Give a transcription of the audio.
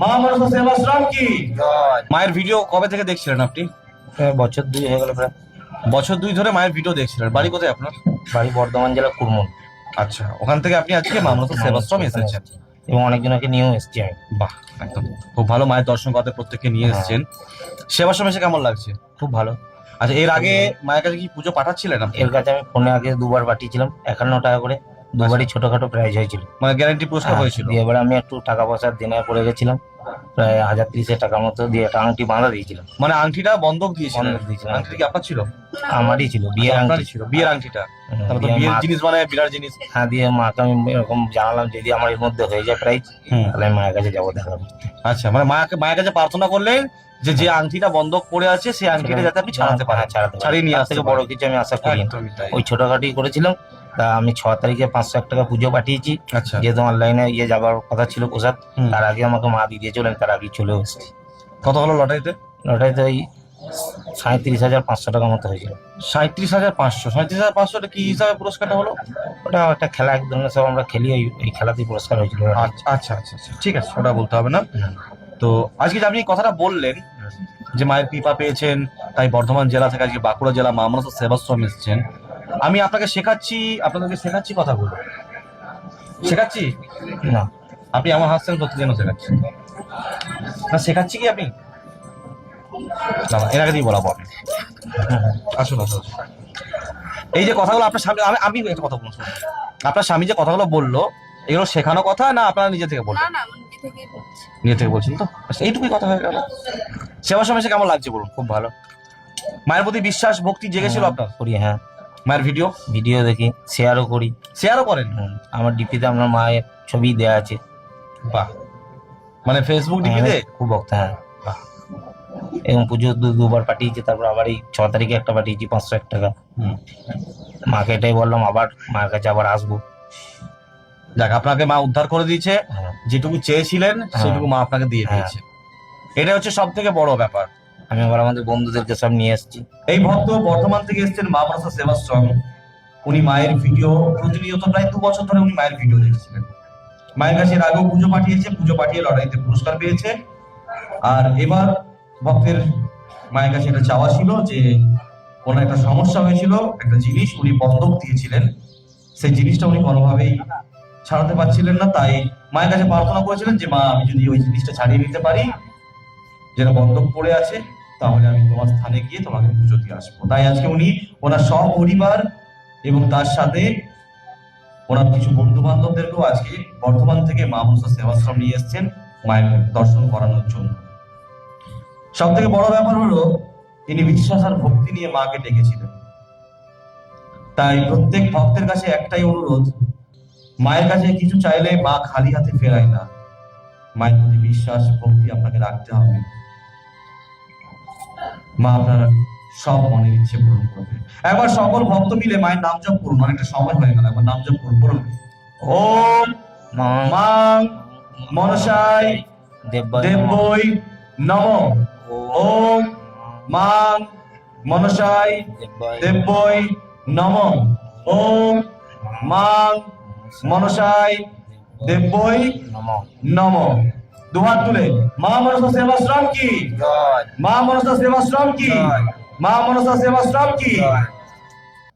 মা মনসা সেবাশ্রম কি। মায়ের ভিডিও কবে থেকে দেখছিলেন আপনি? বছর 2 হয়ে গেল প্রায়। বছর 2 ধরে মায়ের ভিডিও দেখছিলেন। বাড়ি কোথায় আপনার? বাড়ি বর্ধমান জেলা কুরমুন। আচ্ছা, ওখান থেকে আপনি আজকে মা মনসা সেবাশ্রম এসেছেন এবং অনেকজনকে নিয়েও এসেছি আমি। বাহ, একদম খুব ভালো। মায়ের দর্শন করতে প্রত্যেককে নিয়ে এসেছেন। সেবাশ্রম এসে কেমন লাগছে? খুব ভালো। আচ্ছা, এর আগে মায়ের কাছে কি পুজো পাঠাচ্ছিলেন আপনি? এর কাছে আমি ফোনে আগে 2বার পাঠিয়েছিলাম, 51 টাকা করে। দুবারই ছোটখাটো প্রাইজ হয়েছিল, মানে গ্যারান্টি পুরস্কার হয়েছিল। দিয়ে এবার আমি একটু টাকা পয়সার দিনায় পড়ে গেছিলাম, প্রায় 1030 টাকার মতো, দিয়ে একটা আংটি বাঁধা দিয়েছিলাম। মানে আংটিটা বন্ধক দিয়েছিলেন? বন্ধক দিয়েছিলাম। আংটি কি আপনার ছিল? আমারই ছিল, বিয়ের আংটি আপনারই ছিল, বিয়ের আংটিটা। তাহলে তো দিয়ে বিয়ের মা- জিনিস মানে বিরাট জিনিস। হ্যাঁ, দিয়ে মাকে আমি এরকম জানালাম, যদি আমার এর মধ্যে হয়ে যায় প্রাইজ, তাহলে আমি মায়ের কাছে যাবো দেখা করতে। আচ্ছা, মানে মায়ের কাছে প্রার্থনা করলেন যে আংটিটা বন্ধক পড়ে আছে সেই আংটিটা যাতে আপনি ছাড়াতে পারেন, ছাড়িয়ে নিয়ে তার আসতে থেকে বড় বড় কিছু আমি আশা করি না। একদমই তাই। ওই ছোটখাটোই করেছিলাম। তা আমি 6 তারিখে 501 টাকা পুজো পাঠিয়েছি, আচ্ছা, যেহেতু অনলাইনে যাবার কথা ছিল প্রসাদ, তার আগে আমাকে মা দিয়ে চলেন, তার আগে চলে এসেছি। কত হলো লটারিতে? ওটাই তো ওই 37,500 টাকা মতো হয়েছিল। 37,500। 37,500 কি হিসাবে পুরস্কারটা হলো? ওটা একটা খেলা, এক ধরনের সব আমরা খেলি, ওই খেলাতেই পুরস্কার হয়েছিল। আচ্ছা আচ্ছা আচ্ছা আচ্ছা, ঠিক আছে, ওটা বলতে হবে না। তো আজকে যে আপনি কথাটা বললেন যে মায়ের কৃপা পেয়েছেন, তাই বর্ধমান জেলা থেকে আজকে বাঁকুড়া জেলা মা মনসা সেবাশ্রম এসেছেন, আমি আপনাদেরকে শেখাচ্ছি কথাগুলো। শেখাচ্ছি না, আপনি আমার হাসছেন প্রতিদিন শেখাচ্ছি না, শেখাচ্ছি কি আপনি? না, এর আগে দিয়ে বলাবো আপনি। আসুন আসুন আসুন। এই যে কথাগুলো আপনার স্বামী, আমি একটা কথা বলুন, আপনার স্বামী যে কথাগুলো বললো, এগুলো শেখানো কথা না আপনারা নিজে থেকে বললেন? না আমি নিজে থেকেই বলছি। নিজে থেকে বলছেন তো? আচ্ছা, এইটুকুই কথা হয়ে গেল। সেবার সময় কেমন লাগছে বলুন? খুব ভালো। মায়ের প্রতি বিশ্বাস ভক্তি জেগেছিল আপনার? করি, হ্যাঁ। মায়ের ভিডিও দেখি, শেয়ারও করি। শেয়ারও করেন? আমার ডিপিতে আপনার মায়ের ছবি দেওয়া আছে। বাহ, মানে ফেসবুক ডিপিতে? খুব ভক্ত, হ্যাঁ। এবং পুজো 2বার পাঠিয়েছি, তারপর আবার এই 6 তারিখে একটা পাঠিয়েছি 501 টাকা। মাকে এটাই বললাম, আবার মায়ের কাছে আবার আসবো। যাক, আপনাকে মা উদ্ধার করে দিয়েছে। যেটুকু চেয়েছিলেন সেটুকু মা আপনাকে দিয়ে দিয়েছে। এটা হচ্ছে সব থেকে বড় ব্যাপার। আমি আবার আমাদের বন্ধুদেরকে সব নিয়ে এসেছি। এই ভক্ত বর্ধমান থেকে এসেছেন মা মনসা সেবাশ্রম। উনি মায়ের ভিডিও প্রতিনিয়ত প্রায় 2 বছর ধরে উনি মায়ের ভিডিও দেখছিলেন। মায়ের কাছে এর আগেও পুজো পাঠিয়ে লড়াইতে পুরস্কার পেয়েছে। আর এবার ভক্তের মায়ের কাছে এটা চাওয়া ছিল যে ওনার একটা সমস্যা হয়েছিল, একটা জিনিস উনি বন্ধক দিয়েছিলেন, সেই জিনিসটা উনি কোনোভাবেই ছাড়াতে পারছিলেন না। তাই মায়ের কাছে প্রার্থনা করেছিলেন যে মা, আমি যদি ওই জিনিসটা ছাড়িয়ে নিতে পারি, যেটা বন্ধক পড়ে আছে, তাহলে আমি তোমার স্থানে গিয়ে তোমাকে পুজো দিয়ে আসবো। তাই আজকে উনি ওনার সপরিবার এবং তার সাথে ওনার কিছু বন্ধু বান্ধবদেরকেও আজকে বর্ধমান থেকে মা মনসা সেবাশ্রম নিয়ে এসেছেন মায়ের দর্শন করানোর জন্য। সব থেকে বড় ব্যাপার হলো তিনি বিশ্বাস আর ভক্তি নিয়ে মাকে ডেকেছিলেন। তাই প্রত্যেক ভক্তের কাছে একটাই অনুরোধ, মায়ের কাছে কিছু চাইলে মা খালি হাতে ফেরায় না। মায়ের প্রতি বিশ্বাস ভক্তি আপনাকে রাখতে হবে। মা আপনার সব মনের ইচ্ছে পূরণ করবে। একবার সকল ভক্ত মিলে মায়ের নাম জপ করুন। অনেকটা সময় হয়ে গেল, একবার নাম জপ করুন। বলুন, ওম মাং মনসায় দেব্যই নমঃ। ওম মাং মনসায় দেব্যই নমঃ। ওম মাং মনসায় দেব্যই নমঃ। দুহাত তুলে মা মনসা সেবাশ্রম কি, মা মনসা সেবাশ্রম কি, মা মনসা সেবাশ্রম কি।